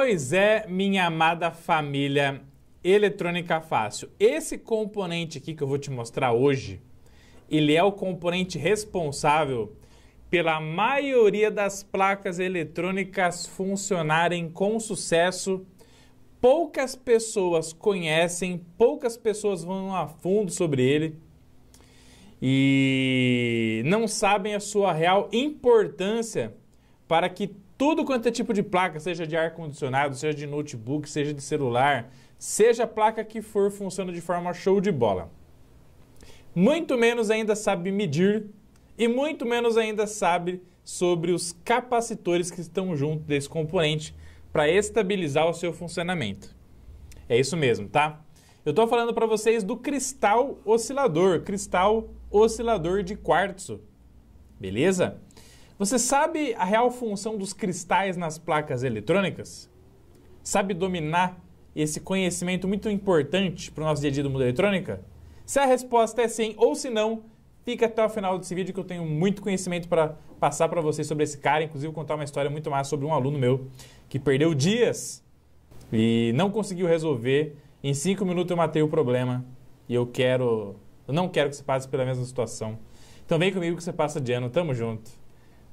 Pois é, minha amada família Eletrônica Fácil. Esse componente aqui que eu vou te mostrar hoje, ele é o componente responsável pela maioria das placas eletrônicas funcionarem com sucesso. Poucas pessoas conhecem, poucas pessoas vão a fundo sobre ele e não sabem a sua real importância para que tudo quanto é tipo de placa, seja de ar-condicionado, seja de notebook, seja de celular, seja a placa que for, funciona de forma show de bola. Muito menos ainda sabe medir e muito menos ainda sabe sobre os capacitores que estão junto desse componente para estabilizar o seu funcionamento. É isso mesmo, tá? Eu estou falando para vocês do cristal oscilador de quartzo, beleza? Você sabe a real função dos cristais nas placas eletrônicas? Sabe dominar esse conhecimento muito importante para o nosso dia a dia do mundo eletrônica? Se a resposta é sim ou se não, fica até o final desse vídeo que eu tenho muito conhecimento para passar para vocês sobre esse cara. Inclusive, contar uma história muito mais sobre um aluno meu que perdeu dias e não conseguiu resolver. Em 5 minutos eu matei o problema e eu não quero que você passe pela mesma situação. Então vem comigo que você passa de ano. Tamo junto.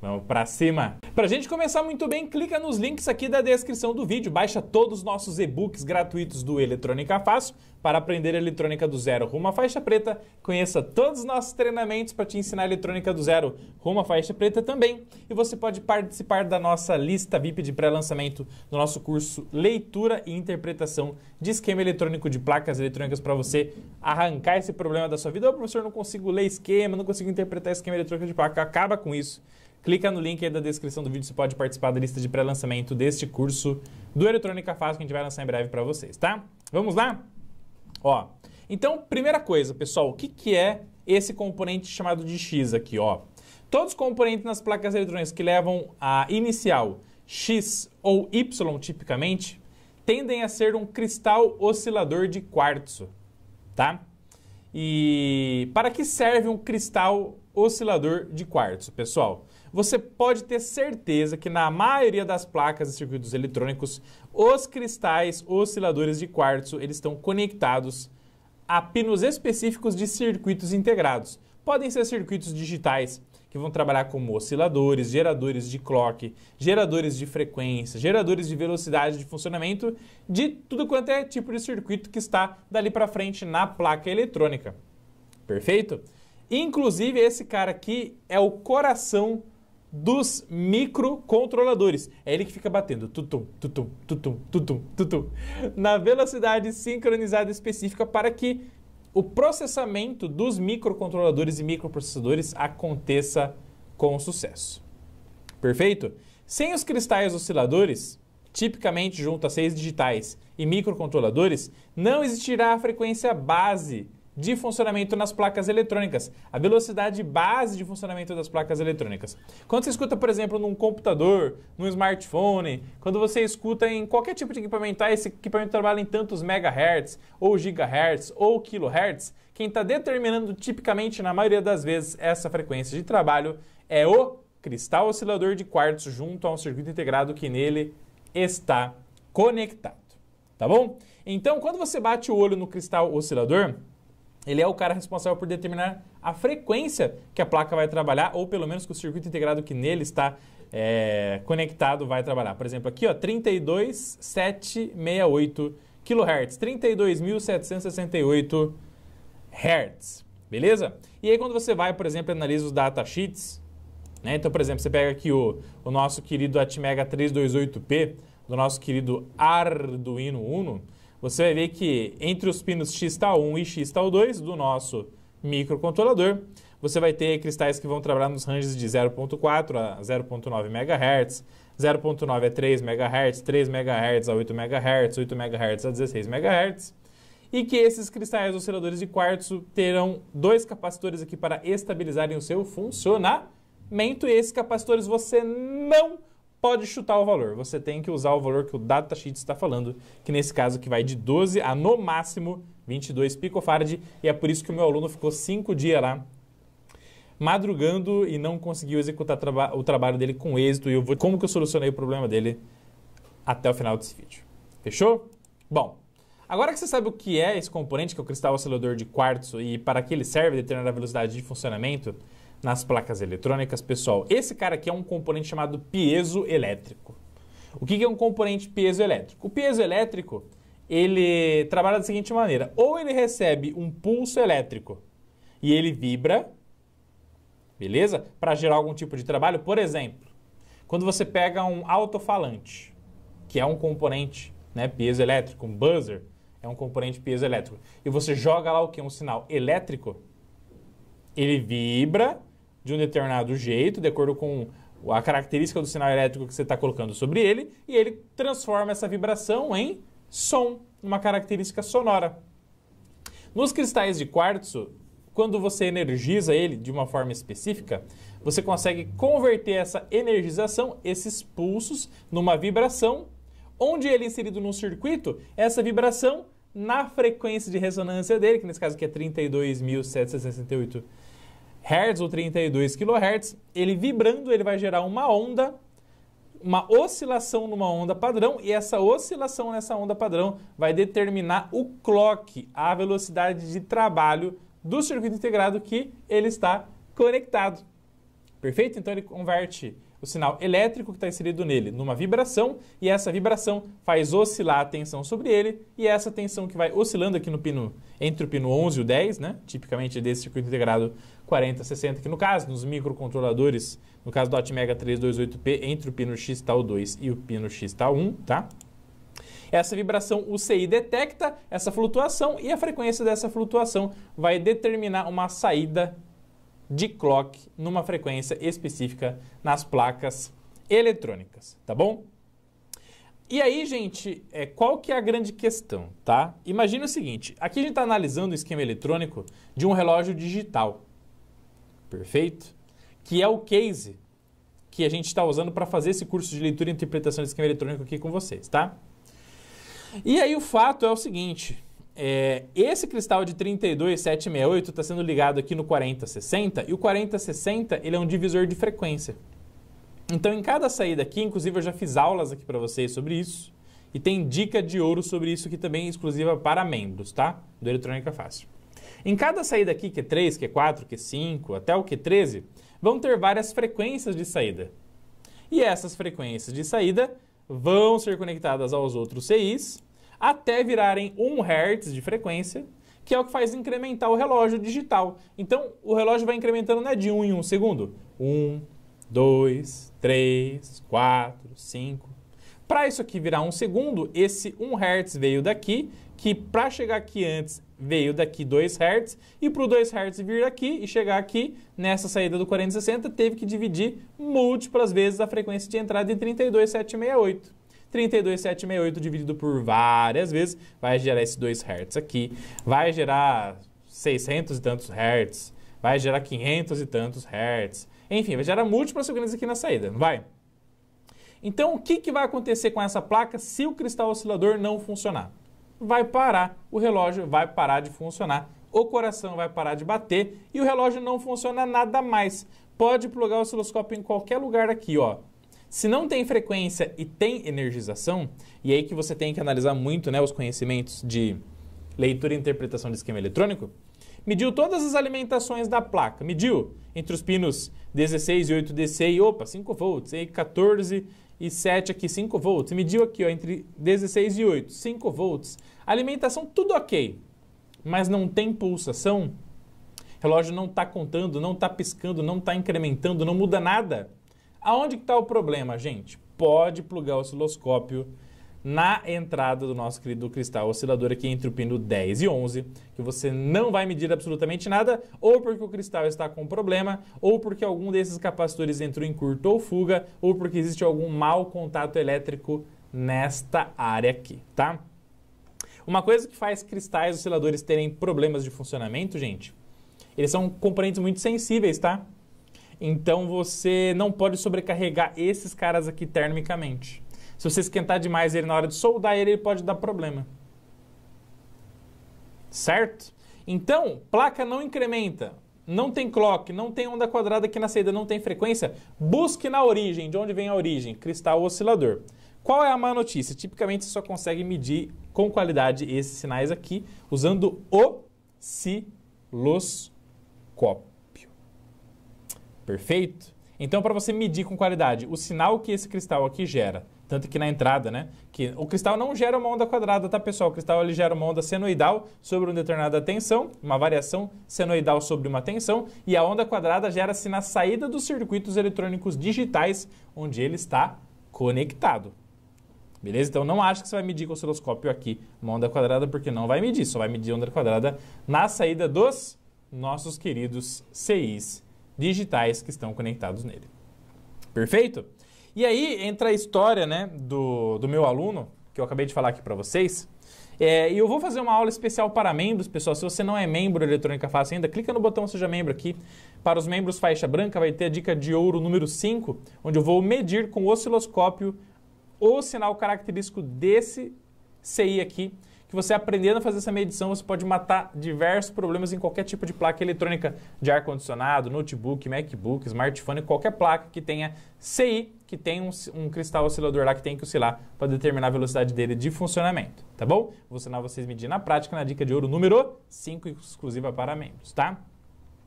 Vamos pra cima! Pra gente começar muito bem, clica nos links aqui da descrição do vídeo, baixa todos os nossos e-books gratuitos do Eletrônica Fácil para aprender eletrônica do zero rumo à faixa preta, conheça todos os nossos treinamentos para te ensinar eletrônica do zero rumo à faixa preta também, e você pode participar da nossa lista VIP de pré-lançamento do nosso curso Leitura e Interpretação de Esquema Eletrônico de Placas Eletrônicas para você arrancar esse problema da sua vida. Ô, professor, não consigo ler esquema, não consigo interpretar esquema eletrônico de placa. Acaba com isso. Clica no link aí da descrição do vídeo, você pode participar da lista de pré-lançamento deste curso do Eletrônica Fácil que a gente vai lançar em breve para vocês, tá? Vamos lá? Ó, então, primeira coisa, pessoal, o que é esse componente chamado de X aqui, ó? Todos os componentes nas placas eletrônicas que levam a inicial X ou Y, tipicamente, tendem a ser um cristal oscilador de quartzo, tá? E para que serve um cristal oscilador de quartzo, pessoal? Você pode ter certeza que na maioria das placas e circuitos eletrônicos, os cristais osciladores de quartzo eles estão conectados a pinos específicos de circuitos integrados. Podem ser circuitos digitais, que vão trabalhar como osciladores, geradores de clock, geradores de frequência, geradores de velocidade de funcionamento, de tudo quanto é tipo de circuito que está dali para frente na placa eletrônica. Perfeito? Inclusive, esse cara aqui é o coração dos microcontroladores. É ele que fica batendo tutum, tutum, tutum, tutum, tutum, na velocidade sincronizada específica para que o processamento dos microcontroladores e microprocessadores aconteça com sucesso. Perfeito? Sem os cristais osciladores, tipicamente junto a 6 digitais e microcontroladores, não existirá a frequência base de funcionamento nas placas eletrônicas, a velocidade base de funcionamento das placas eletrônicas. Quando você escuta, por exemplo, num computador, num smartphone, quando você escuta em qualquer tipo de equipamento, esse equipamento trabalha em tantos megahertz, ou gigahertz, ou kilohertz, quem está determinando tipicamente, na maioria das vezes, essa frequência de trabalho é o cristal oscilador de quartzo junto a um circuito integrado que nele está conectado. Tá bom? Então, quando você bate o olho no cristal oscilador, ele é o cara responsável por determinar a frequência que a placa vai trabalhar, ou pelo menos que o circuito integrado que nele está conectado vai trabalhar. Por exemplo, aqui, ó, 32.768 kHz, 32.768 Hz, beleza? E aí quando você vai, por exemplo, analisa os datasheets, né? Então, por exemplo, você pega aqui o nosso querido Atmega 328P, do nosso querido Arduino Uno, você vai ver que entre os pinos X-Tal1 e X-Tal2 do nosso microcontrolador, você vai ter cristais que vão trabalhar nos ranges de 0.4 a 0.9 MHz, 0.9 a 3 MHz, 3 MHz a 8 MHz, 8 MHz a 16 MHz, e que esses cristais osciladores de quartzo terão 2 capacitores aqui para estabilizarem o seu funcionamento, e esses capacitores você não pode chutar o valor, você tem que usar o valor que o datasheet está falando, que nesse caso que vai de 12 a no máximo 22 picofarad, e é por isso que o meu aluno ficou 5 dias lá madrugando e não conseguiu executar o trabalho dele com êxito, e como que eu solucionei o problema dele? até o final desse vídeo. Fechou? Bom, agora que você sabe o que é esse componente, que é o cristal oscilador de quartzo e para que ele serve, determinar a velocidade de funcionamento nas placas eletrônicas, pessoal, esse cara aqui é um componente chamado piezoelétrico. O que é um componente piezoelétrico? O piezoelétrico, ele trabalha da seguinte maneira: ou ele recebe um pulso elétrico e ele vibra, beleza? Para gerar algum tipo de trabalho. Por exemplo, quando você pega um alto-falante, que é um componente, né, piezoelétrico, um buzzer, é um componente piezoelétrico, e você joga lá o que? Um sinal elétrico, ele vibra de um determinado jeito, de acordo com a característica do sinal elétrico que você está colocando sobre ele, e ele transforma essa vibração em som, uma característica sonora. Nos cristais de quartzo, quando você energiza ele de uma forma específica, você consegue converter essa energização, esses pulsos, numa vibração, onde ele é inserido num circuito, essa vibração, na frequência de ressonância dele, que nesse caso aqui é 32.768 Hz ou 32 kHz, ele vibrando, ele vai gerar uma onda, uma oscilação numa onda padrão, e essa oscilação nessa onda padrão vai determinar o clock, a velocidade de trabalho do circuito integrado que ele está conectado. Perfeito? Então ele converte o sinal elétrico que está inserido nele numa vibração, e essa vibração faz oscilar a tensão sobre ele, e essa tensão que vai oscilando aqui no pino, entre o pino 11 e o 10, né? Tipicamente desse circuito integrado 4060, aqui no caso, nos microcontroladores, no caso do Atmega 328P, entre o pino X tal 2 e o pino X tal 1, tá? Essa vibração, o CI detecta essa flutuação, e a frequência dessa flutuação vai determinar uma saída de clock numa frequência específica nas placas eletrônicas, tá bom? E aí, gente, qual que é a grande questão, tá? Imagina o seguinte, aqui a gente está analisando o esquema eletrônico de um relógio digital, perfeito? Que é o case que a gente está usando para fazer esse curso de leitura e interpretação de esquema eletrônico aqui com vocês, tá? E aí o fato é o seguinte, esse cristal de 32768 está sendo ligado aqui no 4060, e o 4060 ele é um divisor de frequência. Então em cada saída aqui, inclusive eu já fiz aulas aqui para vocês sobre isso, e tem dica de ouro sobre isso aqui também, exclusiva para membros, tá? Do Eletrônica Fácil. Em cada saída aqui, Q3, Q4, Q5, até o Q13, vão ter várias frequências de saída. E essas frequências de saída vão ser conectadas aos outros CIs, até virarem 1 Hz de frequência, que é o que faz incrementar o relógio digital. Então, o relógio vai incrementando, não é de 1 em 1 segundo. 1, 2, 3, 4, 5. Para isso aqui virar 1 segundo, esse 1 Hz veio daqui, que para chegar aqui antes veio daqui 2 Hz, e para o 2 Hz vir aqui e chegar aqui, nessa saída do 4060, teve que dividir múltiplas vezes a frequência de entrada em 32768. 32768 dividido por várias vezes vai gerar esse 2 Hz aqui, vai gerar 600 e tantos Hz, vai gerar 500 e tantos Hz, enfim, vai gerar múltiplas frequências aqui na saída, não vai? Então, o que vai acontecer com essa placa se o cristal oscilador não funcionar? Vai parar, o relógio vai parar de funcionar, o coração vai parar de bater e o relógio não funciona nada mais. Pode plugar o osciloscópio em qualquer lugar aqui, ó. Se não tem frequência e tem energização, e aí que você tem que analisar muito, né, os conhecimentos de leitura e interpretação de esquema eletrônico, mediu todas as alimentações da placa, mediu entre os pinos 16 e 8 DC e, opa, 5 volts, e 14 e 7 aqui, 5 volts, mediu aqui, ó, entre 16 e 8, 5 volts, alimentação tudo ok, mas não tem pulsação, o relógio não está contando, não está piscando, não está incrementando, não muda nada. Aonde que está o problema, gente? Pode plugar o osciloscópio na entrada do nosso querido cristal oscilador aqui entre o pino 10 e 11, que você não vai medir absolutamente nada, ou porque o cristal está com problema, ou porque algum desses capacitores entrou em curto ou fuga, ou porque existe algum mau contato elétrico nesta área aqui, tá? Uma coisa que faz cristais osciladores terem problemas de funcionamento, gente, eles são componentes muito sensíveis, tá? Então você não pode sobrecarregar esses caras aqui termicamente. Se você esquentar demais ele na hora de soldar ele pode dar problema. Certo? Então, placa não incrementa, não tem clock, não tem onda quadrada aqui na saída, não tem frequência, busque na origem. De onde vem a origem? Cristal oscilador. Qual é a má notícia? Tipicamente você só consegue medir com qualidade esses sinais aqui usando o osciloscópio. Perfeito? Então, para você medir com qualidade o sinal que esse cristal aqui gera, tanto que na entrada, né? Que o cristal não gera uma onda quadrada, tá, pessoal? O cristal ele gera uma onda senoidal sobre uma determinada tensão, uma variação senoidal sobre uma tensão, e a onda quadrada gera-se na saída dos circuitos eletrônicos digitais, onde ele está conectado. Beleza? Então não acha que você vai medir com o osciloscópio aqui uma onda quadrada, porque não vai medir, só vai medir onda quadrada na saída dos nossos queridos CIs digitais que estão conectados nele. Perfeito? E aí entra a história, né, do meu aluno, que eu acabei de falar aqui para vocês. E eu vou fazer uma aula especial para membros, pessoal. Se você não é membro da Eletrônica Fácil ainda, clica no botão Seja Membro aqui. Para os membros faixa branca vai ter a dica de ouro número 5, onde eu vou medir com o osciloscópio o sinal característico desse CI aqui, que você aprendendo a fazer essa medição, você pode matar diversos problemas em qualquer tipo de placa eletrônica de ar-condicionado, notebook, MacBook, smartphone, qualquer placa que tenha CI, que tem um cristal oscilador lá que tem que oscilar para determinar a velocidade dele de funcionamento, tá bom? Vou ensinar vocês a medir na prática na dica de ouro número 5, exclusiva para membros, tá?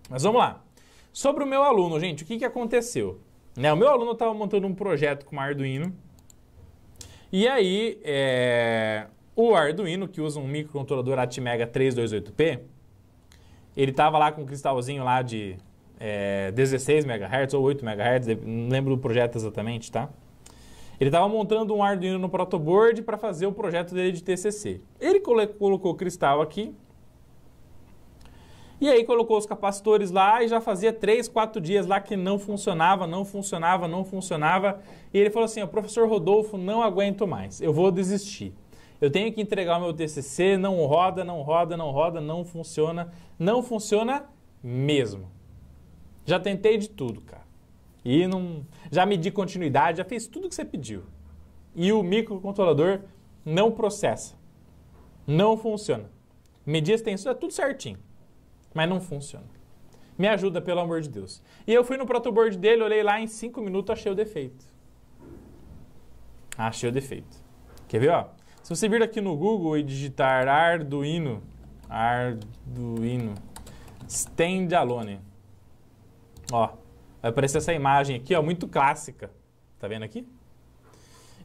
Mas vamos lá. Sobre o meu aluno, gente, o que aconteceu? Né, o meu aluno estava montando um projeto com Arduino, e aí o Arduino, que usa um microcontrolador Atmega 328P, ele estava lá com um cristalzinho lá de 16 MHz ou 8 MHz, não lembro do projeto exatamente, tá? Ele estava montando um Arduino no protoboard para fazer o projeto dele de TCC. Ele colocou o cristal aqui, e aí colocou os capacitores lá e já fazia 3, 4 dias lá que não funcionava. E ele falou assim, professor Rodolfo, não aguento mais, eu vou desistir. Eu tenho que entregar o meu TCC, não roda, não funciona mesmo. Já tentei de tudo, cara. E já medi continuidade, já fiz tudo que você pediu. E o microcontrolador não processa. Não funciona. Medi as tensões, é tudo certinho. Mas não funciona. Me ajuda, pelo amor de Deus. E eu fui no protoboard dele, olhei lá, em 5 minutos achei o defeito. Achei o defeito. Quer ver, ó? Se você vir aqui no Google e digitar Arduino Standalone, ó, vai aparecer essa imagem aqui, ó, muito clássica. Tá vendo aqui?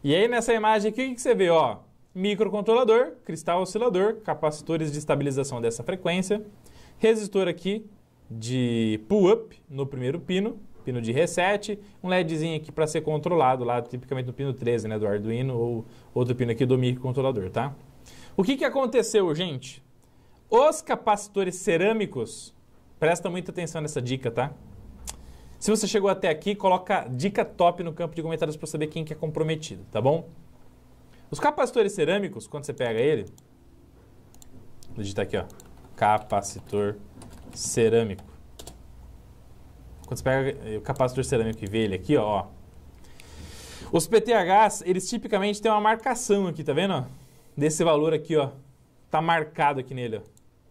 E aí nessa imagem aqui, o que você vê, ó? Microcontrolador, cristal oscilador, capacitores de estabilização dessa frequência, resistor aqui de pull-up no primeiro pino de reset, um LEDzinho aqui para ser controlado lá, tipicamente no pino 13, né, do Arduino, ou outro pino aqui do microcontrolador, tá? O que aconteceu, gente? Os capacitores cerâmicos, presta muita atenção nessa dica, tá? Se você chegou até aqui, coloca dica top no campo de comentários para saber quem que é comprometido, tá bom? Os capacitores cerâmicos, quando você pega ele, vou digitar aqui, ó, capacitor cerâmico. Quando você pega o capacitor cerâmico e vê ele aqui, ó, os PTHs, eles tipicamente têm uma marcação aqui, tá vendo? Desse valor aqui, ó, tá marcado aqui nele, ó.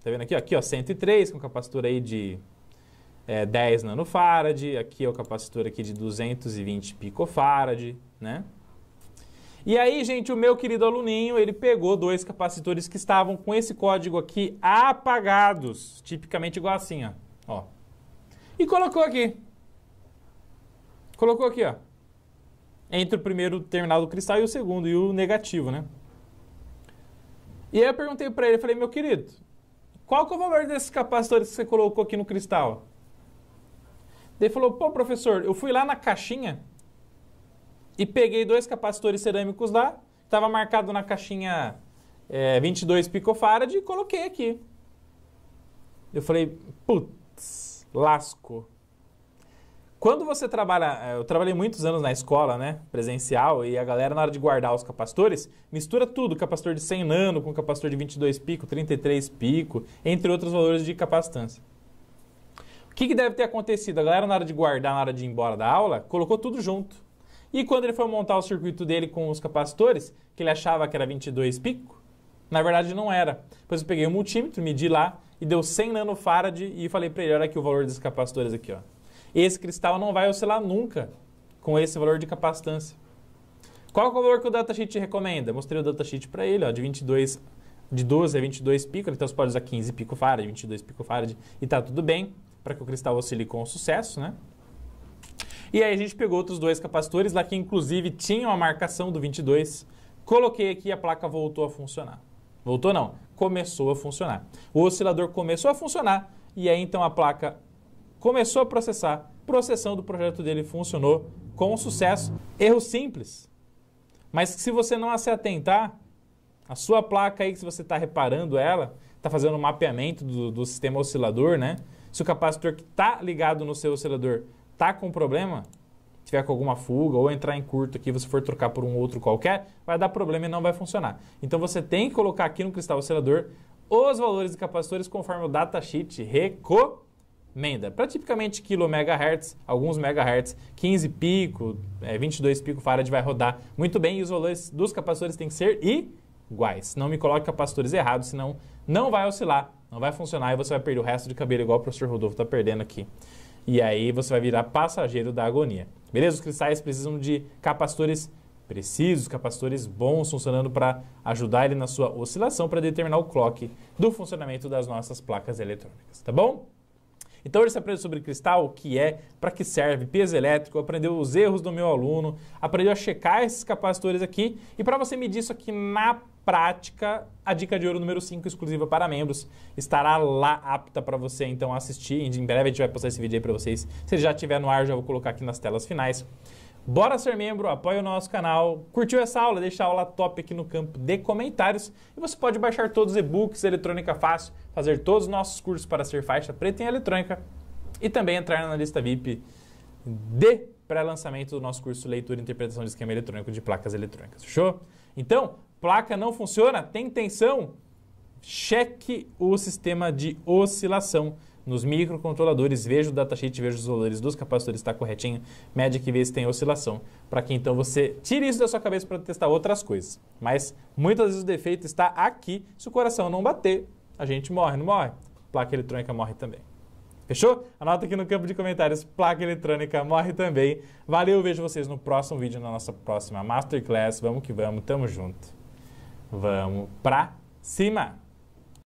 Tá vendo aqui? Aqui, ó, 103, com capacitor aí de 10 nanofarad, aqui é o capacitor aqui de 220 picofarad, né? E aí, gente, o meu querido aluninho, ele pegou 2 capacitores que estavam com esse código aqui apagados, tipicamente igual assim, ó. E colocou aqui. Colocou aqui, ó. Entre o primeiro terminal do cristal e o segundo, e o negativo, né? E aí eu perguntei para ele, falei, meu querido, qual que é o valor desses capacitores que você colocou aqui no cristal? Ele falou, pô, professor, eu fui lá na caixinha e peguei 2 capacitores cerâmicos lá, estava marcado na caixinha 22 picofarad e coloquei aqui. Eu falei, putz, lasco. Quando você trabalha, eu trabalhei muitos anos na escola, né, presencial, e a galera na hora de guardar os capacitores, mistura tudo, capacitor de 100 nano com capacitor de 22 pico, 33 pico, entre outros valores de capacitância. O que deve ter acontecido? A galera na hora de guardar, na hora de ir embora da aula, colocou tudo junto. E quando ele foi montar o circuito dele com os capacitores, que ele achava que era 22 pico, na verdade não era. Depois eu peguei o multímetro, medi lá, e deu 100 nanofarad, e falei para ele, olha aqui o valor desses capacitores aqui, ó. Esse cristal não vai oscilar nunca com esse valor de capacitância. Qual é o valor que o datasheet recomenda? Mostrei o datasheet para ele, ó, de 12 a 22 pico, então você pode usar 15 picofarad, 22 picofarad e tá tudo bem, para que o cristal oscile com sucesso, né? E aí a gente pegou outros dois capacitores lá que inclusive tinham a marcação do 22, coloquei aqui e a placa voltou a funcionar. Voltou não, começou a funcionar. O oscilador começou a funcionar e aí então a placa começou a processar, processando o projeto dele funcionou com sucesso. Erro simples, mas se você não se atentar, a sua placa aí, que se você está reparando ela, está fazendo um mapeamento do sistema oscilador, né? Se o capacitor que está ligado no seu oscilador está com problema, tiver com alguma fuga ou entrar em curto aqui, você for trocar por um outro qualquer, vai dar problema e não vai funcionar. Então você tem que colocar aqui no cristal oscilador os valores de capacitores conforme o datasheet recomenda. Para tipicamente kHz, alguns megahertz, 15 pico, 22 pico farad vai rodar muito bem e os valores dos capacitores têm que ser iguais. Não me coloque capacitores errados, senão não vai oscilar, não vai funcionar e você vai perder o resto de cabelo igual o professor Rodolfo está perdendo aqui. E aí você vai virar passageiro da agonia. Beleza? Os cristais precisam de capacitores precisos, capacitores bons, funcionando para ajudar ele na sua oscilação, para determinar o clock do funcionamento das nossas placas eletrônicas, tá bom? Então hoje você aprendeu sobre cristal, o que é, para que serve, peso elétrico, aprendeu os erros do meu aluno, aprendeu a checar esses capacitores aqui e para você medir isso aqui na prática, a dica de ouro número 5, exclusiva para membros, estará lá apta para você então assistir. Em breve a gente vai postar esse vídeo aí para vocês. Se ele já estiver no ar, já vou colocar aqui nas telas finais. Bora ser membro, apoia o nosso canal. Curtiu essa aula? Deixa a aula top aqui no campo de comentários. E você pode baixar todos os e-books, eletrônica fácil, fazer todos os nossos cursos para ser faixa preta em eletrônica e também entrar na lista VIP de pré-lançamento do nosso curso Leitura e Interpretação de Esquema Eletrônico de Placas Eletrônicas. Fechou? Então, placa não funciona? Tem tensão? Cheque o sistema de oscilação nos microcontroladores, veja o datasheet, veja os valores dos capacitores, está corretinho, mede aqui, vê se tem oscilação, para que então você tire isso da sua cabeça para testar outras coisas. Mas muitas vezes o defeito está aqui, se o coração não bater, a gente morre, não morre? Placa eletrônica morre também. Fechou? Anota aqui no campo de comentários, placa eletrônica morre também. Valeu, vejo vocês no próximo vídeo, na nossa próxima Masterclass. Vamos que vamos, tamo junto. Vamos pra cima!